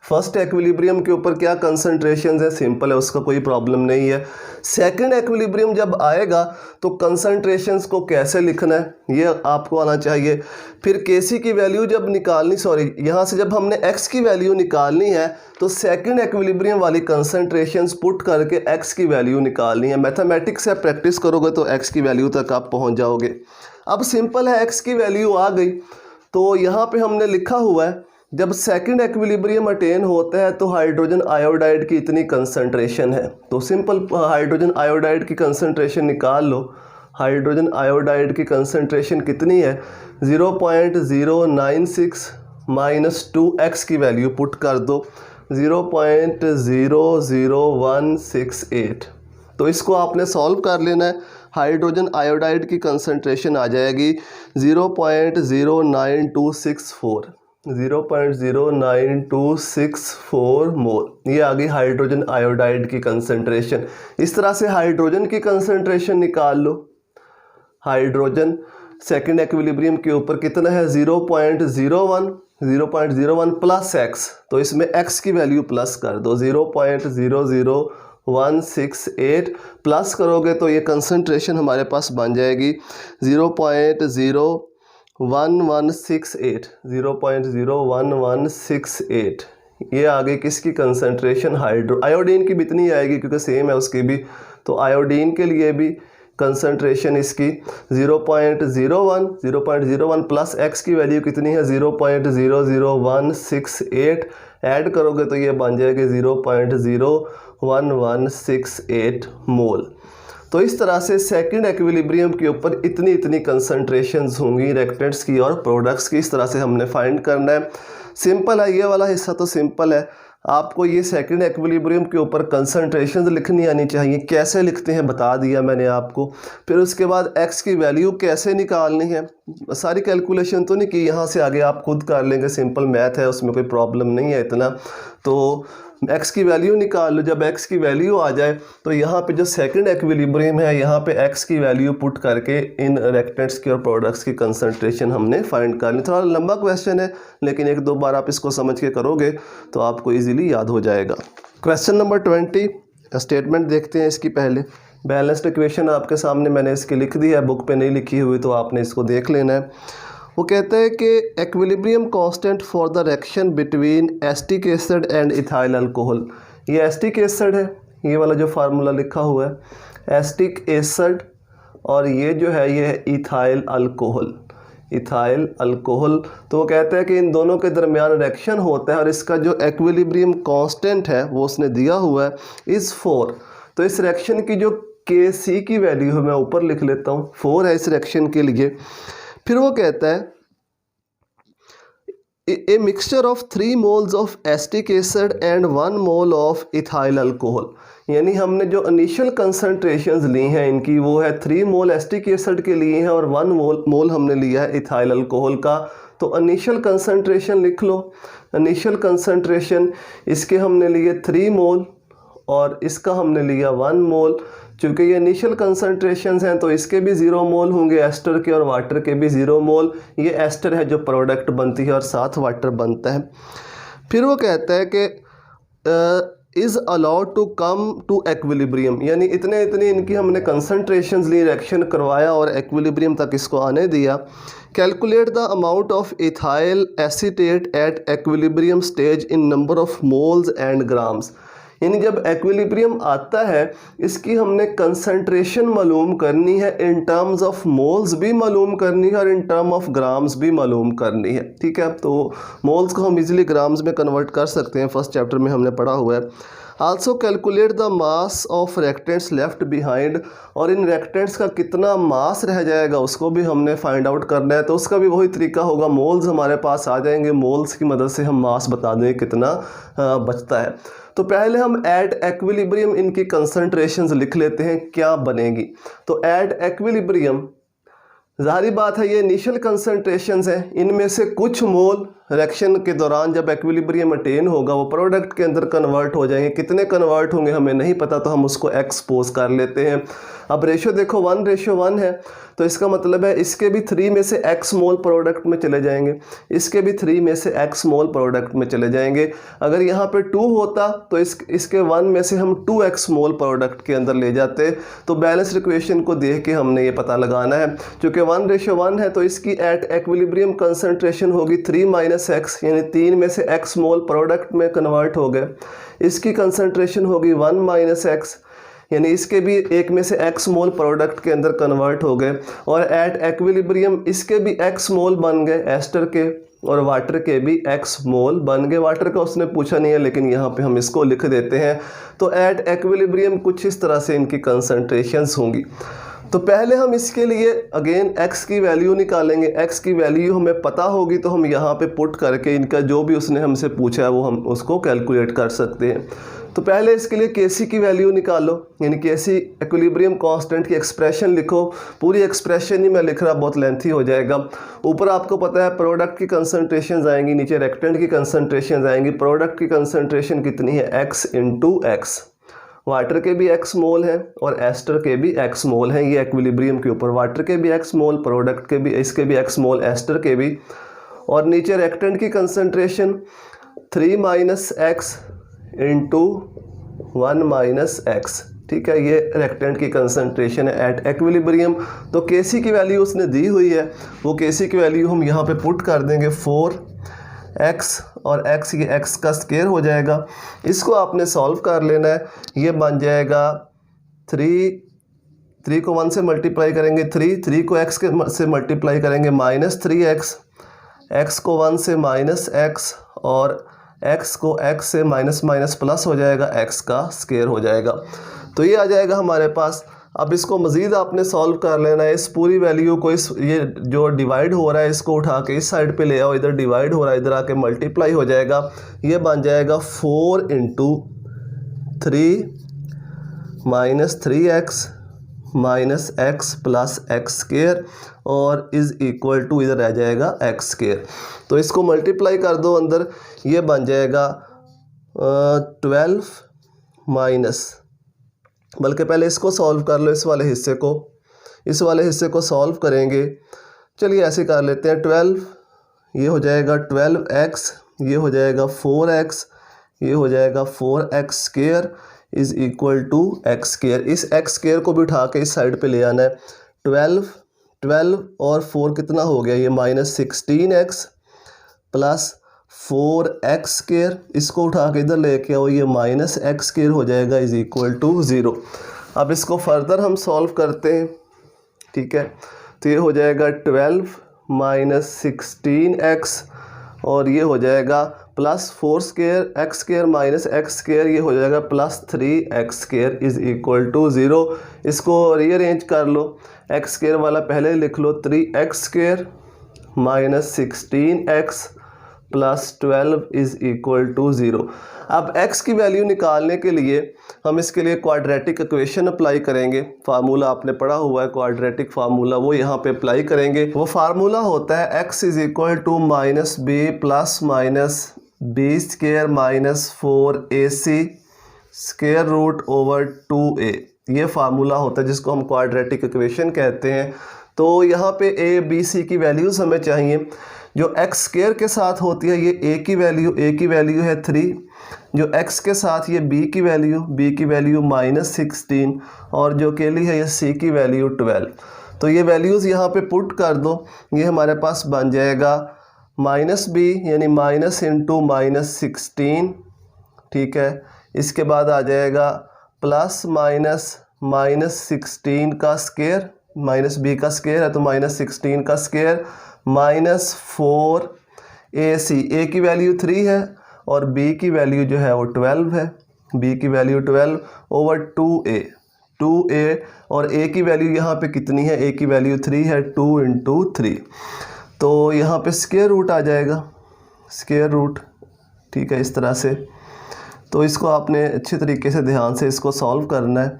फर्स्ट एक्विलिब्रियम के ऊपर क्या कंसंट्रेशन है, सिंपल है, उसका कोई प्रॉब्लम नहीं है। सेकंड एक्विलिब्रियम जब आएगा तो कंसंट्रेशंस को कैसे लिखना है ये आपको आना चाहिए। फिर Kc की वैल्यू जब निकालनी, यहाँ से जब हमने x की वैल्यू निकालनी है तो सेकंड एक्विलिब्रियम वाली कंसंट्रेशंस पुट करके x की वैल्यू निकालनी है। मैथमेटिक्स से प्रैक्टिस करोगे तो x की वैल्यू तक आप पहुँच जाओगे। अब सिंपल है, x की वैल्यू आ गई तो यहाँ पे हमने लिखा हुआ है जब सेकंड एक्विलिब्रियम अटेन होता है तो हाइड्रोजन आयोडाइड की इतनी कंसंट्रेशन है। तो सिंपल हाइड्रोजन आयोडाइड की कंसंट्रेशन निकाल लो। हाइड्रोजन आयोडाइड की कंसंट्रेशन कितनी है, 0.096 माइनस 2x की वैल्यू पुट कर दो, 0.00168। तो इसको आपने सॉल्व कर लेना है। हाइड्रोजन आयोडाइड की कंसंट्रेशन आ जाएगी 0.09264 मोल। ये आ गई हाइड्रोजन आयोडाइड की कंसंट्रेशन। इस तरह से हाइड्रोजन की कंसंट्रेशन निकाल लो। हाइड्रोजन सेकंड एक्विलिब्रियम के ऊपर कितना है, 0.01 प्लस x। तो इसमें x की वैल्यू प्लस कर दो, 0.00168 प्लस करोगे तो ये कंसंट्रेशन हमारे पास बन जाएगी 0.01168। ये आ गई किसकी कंसंट्रेशन, आयोडीन की भी इतनी आएगी क्योंकि सेम है उसकी भी। तो आयोडीन के लिए भी कंसंट्रेशन इसकी 0.01 प्लस x की वैल्यू कितनी है, 0.00168 ऐड करोगे तो ये बन जाएगी 0.01168 मोल। तो इस तरह से सेकंड एक्विलिब्रियम के ऊपर इतनी इतनी कंसंट्रेशंस होंगी रिएक्टेंट्स की और प्रोडक्ट्स की। इस तरह से हमने फाइंड करना है। सिंपल है, ये वाला हिस्सा तो सिंपल है। आपको ये सेकंड एक्विलिब्रियम के ऊपर कंसंट्रेशंस लिखनी आनी चाहिए। कैसे लिखते हैं बता दिया मैंने आपको। फिर उसके बाद x की वैल्यू कैसे निकालनी है, सारी कैलकुलेशन तो नहीं की, यहाँ से आगे आप खुद कर लेंगे, सिंपल मैथ है, उसमें कोई प्रॉब्लम नहीं है इतना। तो x की वैल्यू निकाल लो। जब x की वैल्यू आ जाए तो यहाँ पे जो सेकंड एक्विलिब्रियम है यहाँ पे x की वैल्यू पुट करके इन रिएक्टेंट्स की और प्रोडक्ट्स की कंसंट्रेशन हमने फाइंड करनी। थोड़ा लंबा क्वेश्चन है लेकिन एक दो बार आप इसको समझ के करोगे तो आपको इजीली याद हो जाएगा। क्वेश्चन नंबर 20 स्टेटमेंट देखते हैं इसकी। पहले बैलेंस्ड इक्वेशन आपके सामने मैंने इसकी लिख दी है, बुक पे नहीं लिखी हुई तो आपने इसको देख लेना है। वो कहते हैं कि equilibrium constant for the reaction between acetic acid and ethyl alcohol. ये एसिटिक एसिड है, ये वाला जो फार्मूला लिखा हुआ है एसिटिक एसिड, और ये जो है ये है इथाइल अल्कोहल। तो वो कहते हैं कि इन दोनों के दरमियान रिएक्शन होता है और इसका जो एक्विलिब्रियम कांस्टेंट है वो उसने दिया हुआ है इज़ 4। तो इस रिएक्शन की जो Kc की वैल्यू है मैं ऊपर लिख लेता हूँ, 4 है इस रिएक्शन के लिए। फिर वो कहता है a mixture of 3 moles of acetic acid and 1 mole of ethyl alcohol. यानी हमने जो इनिशियल कंसंट्रेशंस ली हैं इनकी वो है 3 मोल एसिटिक एसिड के लिए हैं और 1 मोल हमने लिया है इथाइल अल्कोहल का। तो इनिशियल कंसंट्रेशन लिख लो। इनिशियल कंसंट्रेशन इसके हमने लिए 3 मोल और इसका हमने लिया 1 मोल। चूँकि ये इनिशियल कंसंट्रेशंस हैं तो इसके भी 0 मोल होंगे, एस्टर के और वाटर के भी 0 मोल। ये एस्टर है जो प्रोडक्ट बनती है और साथ वाटर बनता है। फिर वो कहता है कि is allowed to come to equilibrium, यानी इतने इनकी हमने कंसंट्रेशंस ली, रिएक्शन करवाया और एक्विलिब्रियम तक इसको आने दिया। Calculate the amount of ethyl acetate at equilibrium stage in number of moles and grams, यानी जब एक्विलिब्रियम आता है इसकी हमने कंसंट्रेशन मालूम करनी है, इन टर्म्स ऑफ मोल्स भी मालूम करनी है और इन टर्म ऑफ ग्राम्स भी मालूम करनी है। ठीक है, तो मोल्स को हम इजीली ग्राम्स में कन्वर्ट कर सकते हैं, फर्स्ट चैप्टर में हमने पढ़ा हुआ है। Also calculate the mass of reactants left behind, और इन रिएक्टेंट्स का कितना मास रह जाएगा उसको भी हमने फाइंड आउट करना है। तो उसका भी वही तरीका होगा, मोल्स हमारे पास आ जाएंगे, मोल्स की मदद से हम मास बता देंगे कितना बचता है। तो पहले हम एट एक्विलिब्रियम इनकी कंसंट्रेशंस लिख लेते हैं क्या बनेगी। तो एट एक्विलिब्रियम ज़ाहिर बात है ये इनिशियल कंसंट्रेशंस हैं, इनमें से कुछ मोल रिएक्शन के दौरान जब एक्विलिब्रियम अटेन होगा वो प्रोडक्ट के अंदर कन्वर्ट हो जाएंगे। कितने कन्वर्ट होंगे हमें नहीं पता, तो हम उसको एक्सपोज कर लेते हैं। अब रेशो देखो 1:1 है, तो इसका मतलब है इसके भी 3 में से x मोल प्रोडक्ट में चले जाएंगे, इसके भी 3 में से x मोल प्रोडक्ट में चले जाएंगे। अगर यहाँ पे 2 होता तो इसके 1 में से हम 2x मोल प्रोडक्ट के अंदर ले जाते। तो बैलेंस इक्वेशन को देख के हमने ये पता लगाना है। चूँकि 1:1 है तो इसकी एट एक्विलिब्रियम कंसंट्रेशन होगी 3 - x, यानी 3 में से x मोल प्रोडक्ट में कन्वर्ट हो गए। इसकी कंसंट्रेशन होगी 1 - x, यानी इसके भी 1 में से x मोल प्रोडक्ट के अंदर कन्वर्ट हो गए। और एट एक्विलिब्रियम इसके भी x मोल बन गए, एस्टर के और वाटर के भी x मोल बन गए। वाटर का उसने पूछा नहीं है लेकिन यहाँ पे हम इसको लिख देते हैं। तो एट एक्विलिब्रियम कुछ इस तरह से इनकी कंसंट्रेशंस होंगी। तो पहले हम इसके लिए अगेन x की वैल्यू निकालेंगे। x की वैल्यू हमें पता होगी तो हम यहाँ पे पुट करके इनका जो भी उसने हमसे पूछा है वो हम उसको कैलकुलेट कर सकते हैं। तो पहले इसके लिए Kc की वैल्यू निकालो, यानी Kc इक्विलिब्रियम कांस्टेंट की एक्सप्रेशन लिखो। पूरी एक्सप्रेशन ही मैं लिख रहा, बहुत लेंथी हो जाएगा। ऊपर आपको पता है प्रोडक्ट की कंसंट्रेशन आएंगी, नीचे रिएक्टेंट की कंसंट्रेशन आएंगी। प्रोडक्ट की कंसंट्रेशन कितनी है, x × x। वाटर के भी x मोल हैं और एस्टर के भी x मोल हैं, ये एक्विलिब्रियम के ऊपर वाटर के भी x मोल, प्रोडक्ट के भी, इसके भी x मोल, एस्टर के भी। और नीचे रिएक्टेंट की कंसंट्रेशन 3 - x × 1 - x। ठीक है, ये रिएक्टेंट की कंसंट्रेशन है एट एक्विलिब्रियम। तो Kc की वैल्यू उसने दी हुई है, वो Kc की वैल्यू हम यहाँ पे पुट कर देंगे 4x, और x ये x का स्क्वायर हो जाएगा। इसको आपने सॉल्व कर लेना है। ये बन जाएगा 3 को 1 से मल्टीप्लाई करेंगे 3 को x से मल्टीप्लाई करेंगे -3x, x को 1 से -x और x को x से माइनस प्लस हो जाएगा, x का स्क्वायर हो जाएगा। तो ये आ जाएगा हमारे पास। अब इसको मज़ीद आपने सॉल्व कर लेना है। इस पूरी वैल्यू को ये जो डिवाइड हो रहा है इसको उठा के इस साइड पे ले आओ, इधर डिवाइड हो रहा है इधर आके मल्टीप्लाई हो जाएगा। ये बन जाएगा 4 × 3 - 3x - x + x² और इज़ इक्वल टू इधर आ जाएगा x²। तो इसको मल्टीप्लाई कर दो अंदर, ये बन जाएगा 12 माइनस, बल्कि पहले इसको सॉल्व कर लो, इस वाले हिस्से को सॉल्व करेंगे। चलिए ऐसे कर लेते हैं। 12 ये हो जाएगा 12x, ये हो जाएगा 4x, ये हो जाएगा 4x² is equal to x²। इस x² को भी उठा के इस साइड पे ले आना है। 12 और 4 कितना हो गया, ये -16x + 4x²। इसको उठा के इधर लेके आओ, ये -x² हो जाएगा इज़ इक्वल टू 0। अब इसको फर्दर हम सॉल्व करते हैं। ठीक है, तो ये हो जाएगा 12 - 16x और ये हो जाएगा +4² x² - x², ये हो जाएगा +3x² इज़ इक्वल टू 0। इसको रीअरेंज कर लो, x² वाला पहले लिख लो, 3x² - 16x + 12 is equal to 0। अब x की वैल्यू निकालने के लिए हम इसके लिए क्वाड्रेटिक इक्वेशन अप्लाई करेंगे। फार्मूला आपने पढ़ा हुआ है क्वाड्रेटिक फार्मूला, वो यहाँ पे अप्लाई करेंगे। वो फार्मूला होता है x is equal to -b + -b² - 4ac square root over 2a, ये फार्मूला होता है जिसको हम क्वाड्रेटिक इक्वेशन कहते हैं। तो यहाँ पे a b c की वैल्यूज़ हमें चाहिए। जो x स्क्वायर के साथ होती है ये a की वैल्यू है 3, जो x के साथ ये b की वैल्यू -16 और जो अकेली है ये c की वैल्यू 12। तो ये वैल्यूज़ यहाँ पे पुट कर दो, ये हमारे पास बन जाएगा -b यानी माइनस इंटू -16, ठीक है। इसके बाद आ जाएगा प्लस -16 का स्क्वायर, -b का स्क्वायर है तो -16 का स्क्वायर -4ac, a की वैल्यू 3 है और b की वैल्यू जो है वो 12 है, b की वैल्यू 12 ओवर 2a और a की वैल्यू यहाँ पे कितनी है, a की वैल्यू 3 है, 2 इंटू 3। तो यहाँ पे स्क्वायर रूट आ जाएगा, स्क्वायर रूट, ठीक है, इस तरह से। तो इसको आपने अच्छे तरीके से ध्यान से इसको सॉल्व करना है।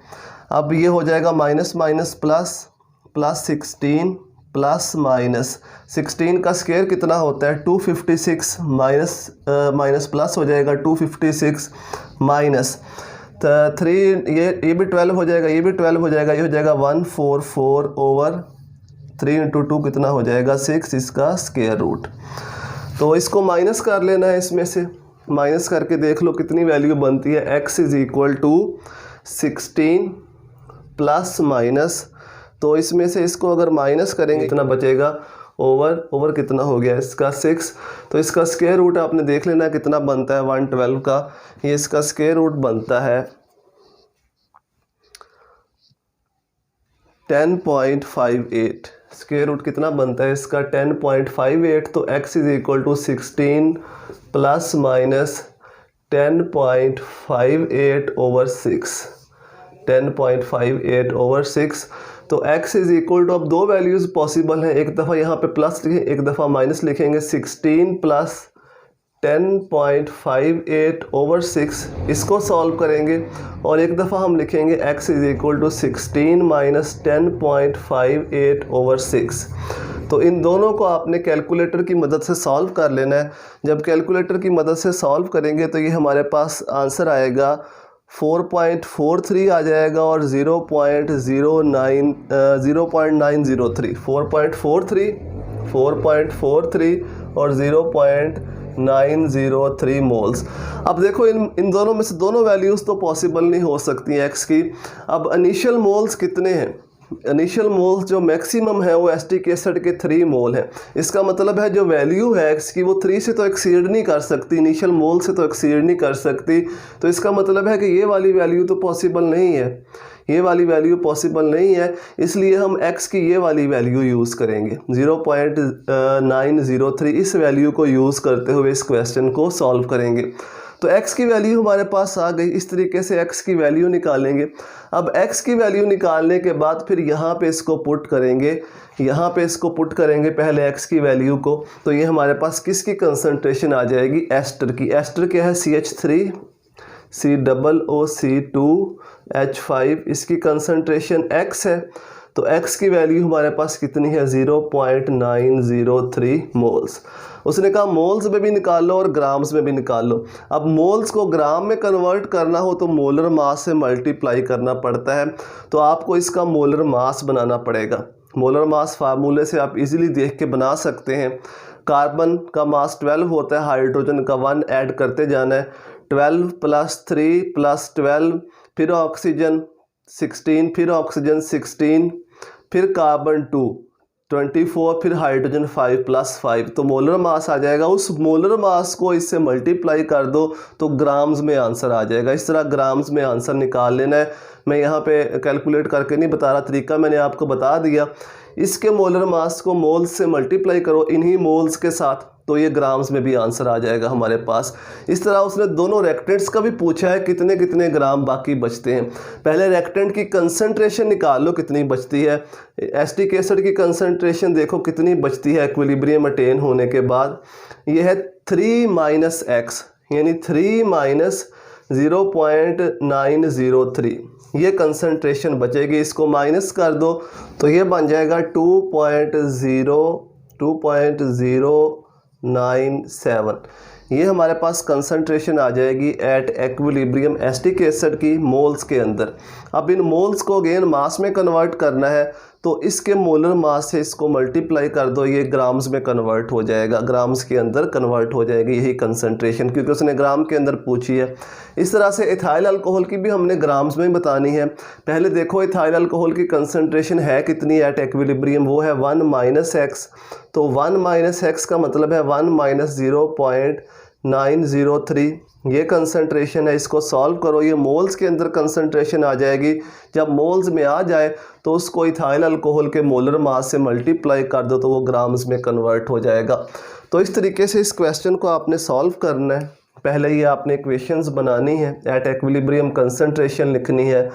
अब ये हो जाएगा minus minus plus, plus 16 plus -16 का स्क्वायर कितना होता है 256, माइनस प्लस हो जाएगा 256 माइनस 3, ये भी 12 हो जाएगा, ये भी 12 हो जाएगा, ये हो जाएगा 144 ओवर 3 इंटू 2 कितना हो जाएगा 6, इसका स्क्वायर रूट। तो इसको माइनस कर लेना है, इसमें से माइनस करके देख लो कितनी वैल्यू बनती है। x is equal to 16 plus minus, तो इसमें से इसको अगर माइनस करेंगे कितना बचेगा, ओवर कितना हो गया इसका 6। तो इसका स्क्वायर रूट आपने देख लेना कितना बनता है 112 का, ये इसका स्क्वायर रूट बनता है 10.58। स्क्वायर रूट कितना बनता है इसका 10.58। तो x is equal to 16 plus minus 10.58 over 6, 10.58 over 6। तो x इज़ इक्वल टू, अब दो वैल्यूज़ पॉसिबल हैं, एक दफ़ा यहाँ पे प्लस लिखें, एक दफ़ा माइनस लिखेंगे। 16 प्लस 10.58 ओवर 6 इसको सॉल्व करेंगे और एक दफ़ा हम लिखेंगे x is equal to 16 minus 10.58 over 6। तो इन दोनों को आपने कैलकुलेटर की मदद से सॉल्व कर लेना है। जब कैलकुलेटर की मदद से सॉल्व करेंगे तो ये हमारे पास आंसर आएगा 4.43 आ जाएगा और 0.903, 4.43 और 0.903 मोल्स। अब देखो इन दोनों में से दोनों वैल्यूज़ तो पॉसिबल नहीं हो सकती हैं x की। अब इनिशियल मोल्स कितने हैं, इनिशियल मोल्स जो मैक्सिमम है वो एसिटिक एसिड के 3 मोल है। इसका मतलब है जो वैल्यू है x की वो 3 से तो एक्सीड नहीं कर सकती, इनिशियल मोल से तो एक्सीड नहीं कर सकती। तो इसका मतलब है कि ये वाली वैल्यू तो पॉसिबल नहीं है, ये वाली वैल्यू पॉसिबल नहीं है, इसलिए हम x की ये वाली वैल्यू यूज़ करेंगे 0.903। इस वैल्यू को यूज़ करते हुए इस क्वेश्चन को सॉल्व करेंगे। तो x की वैल्यू हमारे पास आ गई, इस तरीके से x की वैल्यू निकालेंगे। अब x की वैल्यू निकालने के बाद फिर यहाँ पे इसको पुट करेंगे, यहाँ पे इसको पुट करेंगे पहले x की वैल्यू को। तो ये हमारे पास किसकी कंसंट्रेशन आ जाएगी, एस्टर की। एस्टर क्या है CH3 COOC2H5, इसकी कंसंट्रेशन x है। तो x की वैल्यू हमारे पास कितनी है 0.903 मोल्स। उसने कहा मोल्स में भी निकाल लो और ग्राम्स में भी निकाल लो। अब मोल्स को ग्राम में कन्वर्ट करना हो तो मोलर मास से मल्टीप्लाई करना पड़ता है, तो आपको इसका मोलर मास बनाना पड़ेगा। मोलर मास फार्मूले से आप इजीली देख के बना सकते हैं। कार्बन का मास 12 होता है, हाइड्रोजन का 1 ऐड करते जाना है, 12 + 3 + 12, फिर ऑक्सीजन 16, फिर ऑक्सीजन 16, फिर कार्बन 2 24, फिर हाइड्रोजन 5 + 5। तो मोलर मास आ जाएगा। उस मोलर मास को इससे मल्टीप्लाई कर दो तो ग्राम्स में आंसर आ जाएगा। इस तरह ग्राम्स में आंसर निकाल लेना है। मैं यहाँ पे कैलकुलेट करके नहीं बता रहा, तरीका मैंने आपको बता दिया। इसके मोलर मास को मोल्स से मल्टीप्लाई करो इन्हीं मोल्स के साथ, तो ये ग्राम्स में भी आंसर आ जाएगा हमारे पास। इस तरह उसने दोनों रिएक्टेंट्स का भी पूछा है कितने कितने ग्राम बाकी बचते हैं। पहले रिएक्टेंट की कंसंट्रेशन निकाल लो कितनी बचती है। एसिटिक एसिड की कंसंट्रेशन देखो कितनी बचती है इक्विलिब्रियम अटेन होने के बाद, ये है 3 - x यानी 3 - 0.903, ये कंसंट्रेशन बचेगी। इसको माइनस कर दो तो ये बन जाएगा 2.097। ये हमारे पास कंसंट्रेशन आ जाएगी एट एक्विलिब्रियम एसिटिक एसिड की मोल्स के अंदर। अब इन मोल्स को अगेन मास में कन्वर्ट करना है, तो इसके मोलर मास से इसको मल्टीप्लाई कर दो, ये ग्राम्स में कन्वर्ट हो जाएगा, ग्राम्स के अंदर कन्वर्ट हो जाएगी यही कंसंट्रेशन, क्योंकि उसने ग्राम के अंदर पूछी है। इस तरह से इथाइल अल्कोहल की भी हमने ग्राम्स में बतानी है। पहले देखो इथाइल अल्कोहल की कंसंट्रेशन है कितनी एट एक्विलिब्रियम, वो है 1 - x। तो 1 - x का मतलब है 1 - 0.903, ये कंसंट्रेशन है। इसको सॉल्व करो, ये मोल्स के अंदर कंसंट्रेशन आ जाएगी। जब मोल्स में आ जाए तो उसको इथाइल अल्कोहल के मोलर मास से मल्टीप्लाई कर दो तो वो ग्राम्स में कन्वर्ट हो जाएगा। तो इस तरीके से इस क्वेश्चन को आपने सॉल्व करना है। पहले ये आपने इक्वेशंस बनानी है, एट एक्विलिब्रियम कंसंट्रेशन लिखनी है,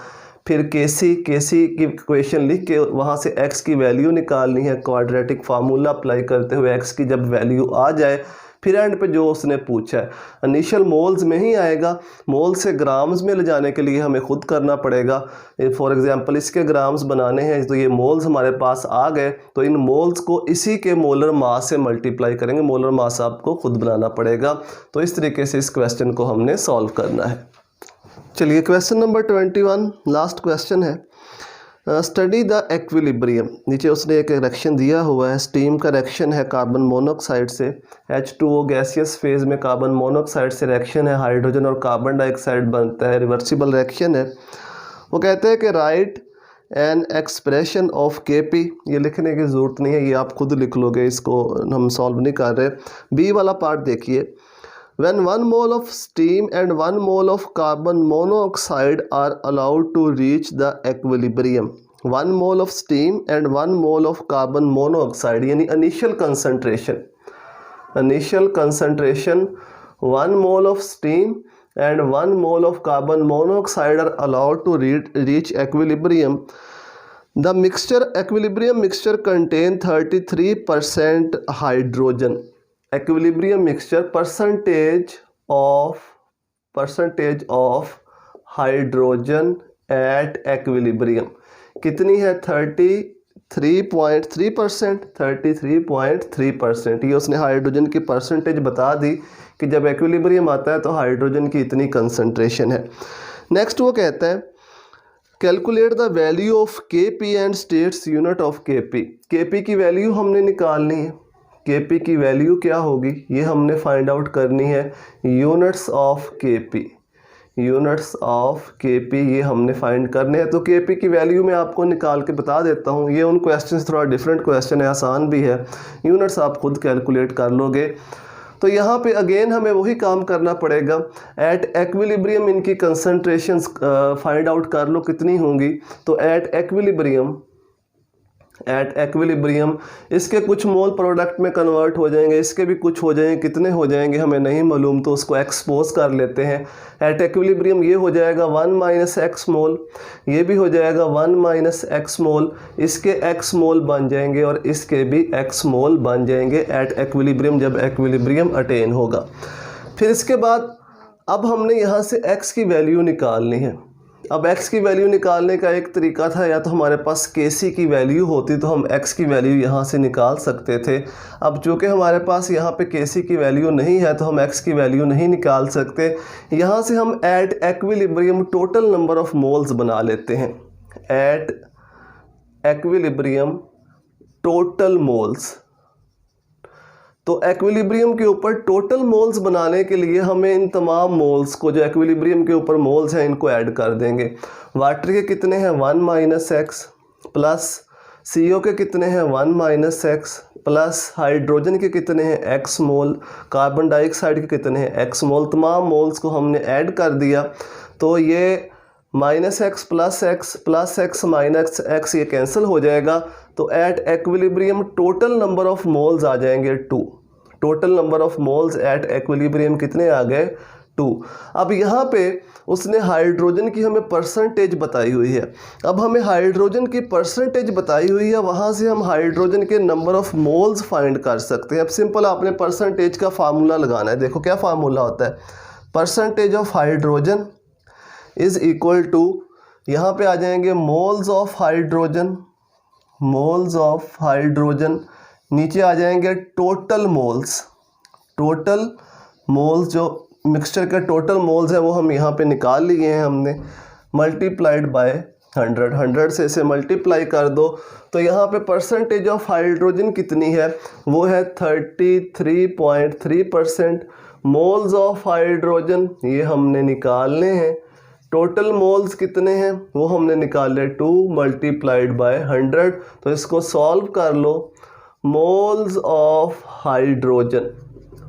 फिर केसी की इक्वेशन लिख के वहाँ से x की वैल्यू निकालनी है, क्वाड्रेटिक फार्मूला अप्लाई करते हुए x की जब वैल्यू आ जाए, फिर एंड पे जो उसने पूछा है इनिशियल मोल्स में ही आएगा, मोल से ग्राम्स में ले जाने के लिए हमें खुद करना पड़ेगा। फॉर एग्जांपल इसके ग्राम्स बनाने हैं, तो ये मोल्स हमारे पास आ गए, तो इन मोल्स को इसी के मोलर मास से मल्टीप्लाई करेंगे, मोलर मास आपको खुद बनाना पड़ेगा। तो इस तरीके से इस क्वेश्चन को हमने सॉल्व करना है। चलिए क्वेश्चन नंबर 21 लास्ट क्वेश्चन है। Study the equilibrium. नीचे उसने एक रिएक्शन दिया हुआ है, स्टीम का रिएक्शन है कार्बन मोनोऑक्साइड से, H2O गैसियस फेज में कार्बन मोनोऑक्साइड से रिएक्शन है, हाइड्रोजन और कार्बन डाइऑक्साइड बनता है, रिवर्सिबल रिएक्शन है। वो कहते हैं कि right an expression of Kp, ये लिखने की ज़रूरत नहीं है, ये आप खुद लिख लोगे, इसको हम सॉल्व नहीं कर रहे। बी वाला पार्ट देखिए, when 1 mole of steam and 1 mole of carbon monoxide are allowed to reach the equilibrium, 1 mole of steam and 1 mole of carbon monoxide यानी initial concentration 1 mole of steam and 1 mole of carbon monoxide are allowed to reach equilibrium. The equilibrium mixture contain 33% hydrogen. Equilibrium mixture percentage of hydrogen at equilibrium कितनी है? 33.3%। ये उसने hydrogen की percentage बता दी कि जब equilibrium आता है तो हाइड्रोजन की इतनी कंसंट्रेशन है। नेक्स्ट वो कहता है calculate the value of Kp and states unit of Kp। Kp की वैल्यू हमने निकालनी है। Kp की वैल्यू क्या होगी ये हमने फाइंड आउट करनी है। यूनिट्स ऑफ Kp ये हमने फाइंड करने हैं। तो Kp की वैल्यू मैं आपको निकाल के बता देता हूँ। ये उन क्वेश्चन से थोड़ा डिफरेंट क्वेश्चन है, आसान भी है, यूनिट्स आप खुद कैलकुलेट कर लोगे। तो यहाँ पे अगेन हमें वही काम करना पड़ेगा, एट एक्विलिब्रियम इनकी कंसंट्रेशंस फाइंड आउट कर लो कितनी होंगी। तो एट एक्विलिब्रियम इसके कुछ मोल प्रोडक्ट में कन्वर्ट हो जाएंगे, इसके भी कुछ हो जाएंगे, कितने हो जाएंगे हमें नहीं मालूम, तो उसको एक्सपोज कर लेते हैं। एट एक्विलिब्रियम ये हो जाएगा 1 - x मोल, ये भी हो जाएगा 1 - x मोल, इसके x मोल बन जाएंगे और इसके भी x मोल बन जाएंगे एट एक्विलिब्रियम, जब एक्विलिब्रियम अटेन होगा। फिर इसके बाद अब हमने यहाँ से x की वैल्यू निकालनी है। अब x की वैल्यू निकालने का एक तरीका था, या तो हमारे पास Kc की वैल्यू होती तो हम x की वैल्यू यहाँ से निकाल सकते थे। अब चूँकि हमारे पास यहाँ पे Kc की वैल्यू नहीं है तो हम x की वैल्यू नहीं निकाल सकते। यहाँ से हम at equilibrium total number of moles बना लेते हैं। एट एक्विलिब्रियम टोटल मोल्स, तो एक्विलिब्रियम के ऊपर टोटल मोल्स बनाने के लिए हमें इन तमाम मोल्स को, जो एक्विलिब्रियम के ऊपर मोल्स हैं, इनको ऐड कर देंगे। वाटर के कितने हैं 1 - x प्लस CO के कितने हैं 1 - x प्लस हाइड्रोजन के कितने हैं x मोल, कार्बन डाइऑक्साइड के कितने हैं x मोल। तमाम मोल्स को हमने ऐड कर दिया तो ये -x plus x minus x ये कैंसिल हो जाएगा। तो at equilibrium total number of moles आ जाएंगे 2। Total number of moles at equilibrium कितने आ गए 2। अब यहाँ पे उसने हाइड्रोजन की हमें परसेंटेज बताई हुई है। अब हमें हाइड्रोजन की परसेंटेज बताई हुई है, वहाँ से हम हाइड्रोजन के नंबर ऑफ मोल्स फाइंड कर सकते हैं। अब सिंपल आपने परसेंटेज का फार्मूला लगाना है। देखो क्या फार्मूला होता है, percentage of hydrogen is equal to, यहाँ पे आ जाएंगे मोल्स ऑफ हाइड्रोजन, नीचे आ जाएंगे टोटल मोल्स जो मिक्सचर के टोटल मोल्स हैं वो हम यहाँ पे निकाल लिए हैं हमने, मल्टीप्लाइड बाय 100 से इसे मल्टीप्लाई कर दो तो यहाँ पे परसेंटेज ऑफ हाइड्रोजन कितनी है, वो है 33.3%। मोल्स ऑफ हाइड्रोजन ये हमने निकालने हैं, टोटल मोल्स कितने हैं वो हमने निकाले 2 मल्टीप्लाइड बाय 100। तो इसको सॉल्व कर लो। Moles of hydrogen,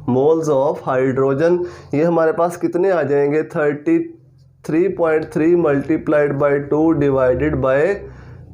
moles of hydrogen ये हमारे पास कितने आ जाएंगे, 33.3 मल्टीप्लाइड बाय 2 डिवाइडेड बाय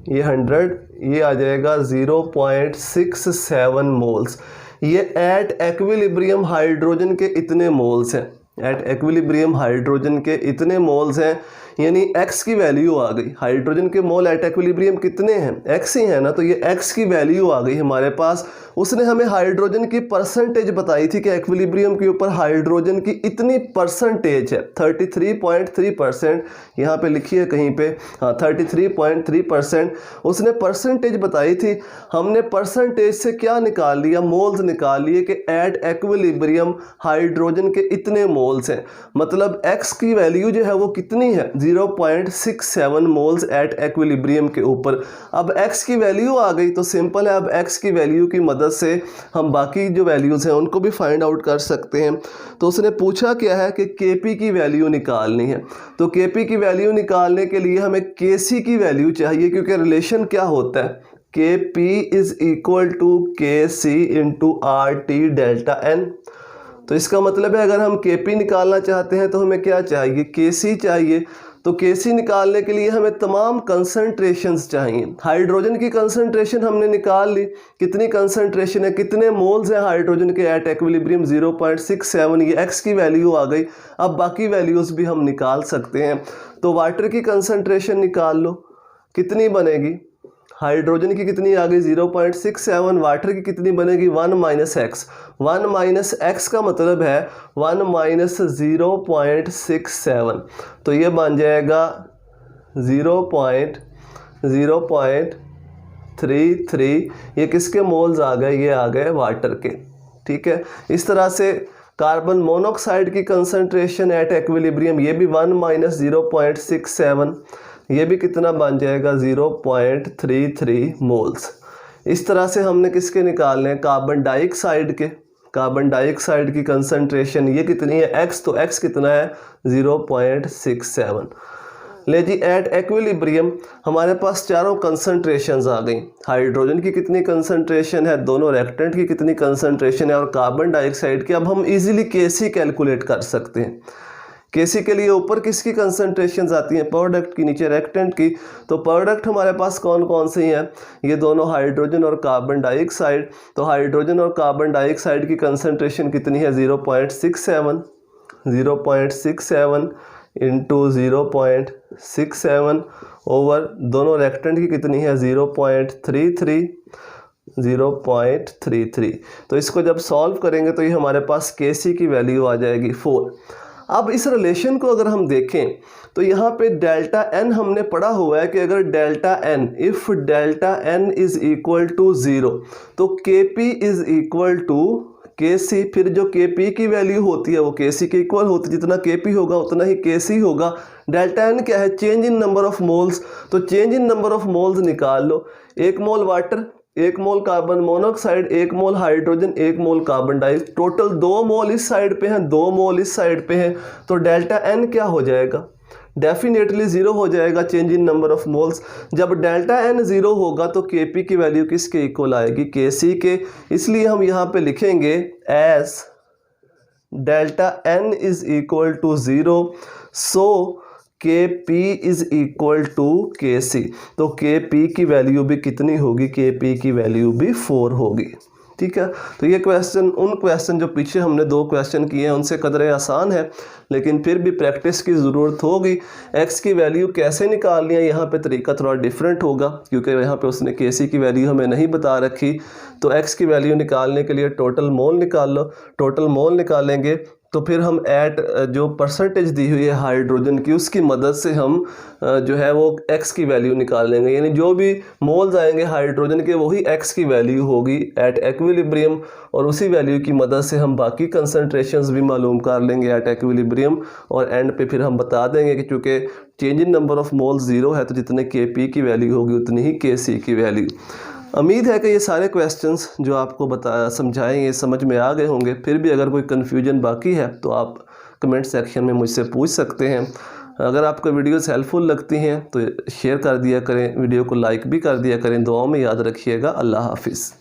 ये 100, ये आ जाएगा 0.67 मोल्स। ये एट एक्विलिब्रियम हाइड्रोजन के इतने मोल्स हैं, एट एक्विलिब्रियम हाइड्रोजन के इतने मोल्स हैं, यानी x की वैल्यू आ गई। हाइड्रोजन के मोल एट एक्विलिब्रियम कितने हैं, x ही है ना, तो ये x की वैल्यू आ गई हमारे पास। उसने हमें हाइड्रोजन की परसेंटेज बताई थी कि एक्विलिब्रियम के ऊपर हाइड्रोजन की इतनी परसेंटेज है, 33.3%। यहाँ पे लिखी है कहीं पे, हाँ 33.3% उसने परसेंटेज बताई थी। हमने परसेंटेज से क्या निकाल लिया, मोल्स निकाल लिए कि एट एक्विलिब्रियम हाइड्रोजन के इतने मोल्स हैं, मतलब x की वैल्यू जो है वो कितनी है, 0.67 मोल्स एट एक्विलिब्रियम के ऊपर। अब x की वैल्यू आ गई तो सिंपल है, अब x की वैल्यू की मदद से हम बाकी जो वैल्यूज़ हैं उनको भी फाइंड आउट कर सकते हैं। तो उसने पूछा क्या है कि Kp की वैल्यू निकालनी है, तो Kp की वैल्यू निकालने के लिए हमें Kc की वैल्यू चाहिए, क्योंकि रिलेशन क्या होता है, Kp is equal to Kc into RT delta n। तो इसका मतलब है अगर हम Kp निकालना चाहते हैं तो हमें क्या चाहिए, Kc चाहिए। तो Kc निकालने के लिए हमें तमाम कंसंट्रेशंस चाहिए। हाइड्रोजन की कंसंट्रेशन हमने निकाल ली, कितनी कंसंट्रेशन है, कितने मोल्स हैं हाइड्रोजन के एट एक्विलिब्रियम, 0.67, ये x की वैल्यू आ गई। अब बाकी वैल्यूज़ भी हम निकाल सकते हैं। तो वाटर की कंसंट्रेशन निकाल लो, कितनी बनेगी, हाइड्रोजन की कितनी आ गई 0.67, वाटर की कितनी बनेगी 1 माइनस एक्स। 1 माइनस एक्स का मतलब है 1 माइनस 0.67, तो ये बन जाएगा 0.33। ये किसके मोल्स आ गए, ये आ गए वाटर के। ठीक है, इस तरह से कार्बन मोनोऑक्साइड की कंसंट्रेशन एट एक्विलिब्रियम ये भी 1 माइनस 0.67, ये भी कितना बन जाएगा 0.33 मोल्स। इस तरह से हमने किसके निकालने हैं, कार्बन डाइऑक्साइड के। कार्बन डाइऑक्साइड की कंसंट्रेशन ये कितनी है x, तो x कितना है 0.67। ले जी, एट एक्विलिब्रियम हमारे पास चारों कंसंट्रेशंस आ गई। हाइड्रोजन की कितनी कंसंट्रेशन है, दोनों रिएक्टेंट की कितनी कंसंट्रेशन है, और कार्बन डाइऑक्साइड की। अब हम इजीली Kc कैलकुलेट कर सकते हैं। Kc के लिए ऊपर किसकी कंसंट्रेशंस आती हैं, प्रोडक्ट की, नीचे रिएक्टेंट की। तो प्रोडक्ट हमारे पास कौन कौन से हैं, ये दोनों हाइड्रोजन और कार्बन डाइऑक्साइड। तो हाइड्रोजन और कार्बन डाइऑक्साइड की कंसंट्रेशन कितनी है 0.67 इंटू 0.67 ओवर दोनों रिएक्टेंट की कितनी है 0.33। तो इसको जब सॉल्व करेंगे तो ये हमारे पास Kc की वैल्यू आ जाएगी 4। अब इस रिलेशन को अगर हम देखें तो यहाँ पे डेल्टा n हमने पढ़ा हुआ है कि अगर delta n, if delta n is equal to 0 तो Kp is equal to Kc। फिर जो Kp की वैल्यू होती है वो Kc के इक्वल होती है, जितना Kp होगा उतना ही Kc होगा। डेल्टा n क्या है, change in number of moles. तो change in number of moles निकाल लो, 1 mole water, 1 mole carbon monoxide, 1 mole hydrogen, 1 mole carbon dioxide, total 2 mole इस साइड पे हैं, 2 मोल इस साइड पे हैं। तो डेल्टा n क्या हो जाएगा, डेफिनेटली 0 हो जाएगा, change in number of moles. जब डेल्टा n 0 होगा तो Kp की वैल्यू किसके इक्वल आएगी, Kc के। इसलिए हम यहाँ पे लिखेंगे as delta n is equal to 0 so Kp is equal to Kc। तो Kp की वैल्यू भी कितनी होगी, Kp की वैल्यू भी 4 होगी। ठीक है, तो ये क्वेश्चन, उन क्वेश्चन जो पीछे हमने 2 क्वेश्चन किए हैं उनसे कदरे आसान है, लेकिन फिर भी प्रैक्टिस की ज़रूरत होगी। x की वैल्यू कैसे निकालनी है, यहाँ पे तरीका थोड़ा डिफरेंट होगा, क्योंकि यहाँ पे उसने Kc की वैल्यू हमें नहीं बता रखी। तो x की वैल्यू निकालने के लिए टोटल मोल निकाल लो। टोटल मोल निकालेंगे तो फिर हम ऐट जो परसेंटेज दी हुई है हाइड्रोजन की उसकी मदद से हम जो है वो x की वैल्यू निकाल लेंगे, यानी जो भी मोल्स आएंगे हाइड्रोजन के वही x की वैल्यू होगी एट एक्विलिब्रियम, और उसी वैल्यू की मदद से हम बाकी कंसंट्रेशंस भी मालूम कर लेंगे एट एक्विलिब्रियम। और एंड पे फिर हम बता देंगे कि चूँकि change in number of moles zero है तो जितने Kp की वैल्यू होगी उतनी ही Kc की वैल्यू। उम्मीद है कि ये सारे क्वेश्चंस जो आपको समझाए ये समझ में आ गए होंगे। फिर भी अगर कोई कन्फ्यूजन बाकी है तो आप कमेंट सेक्शन में मुझसे पूछ सकते हैं। अगर आपको वीडियोस हेल्पफुल लगती हैं तो शेयर कर दिया करें, वीडियो को लाइक भी कर दिया करें। दुआओं में याद रखिएगा। अल्लाह हाफिज़।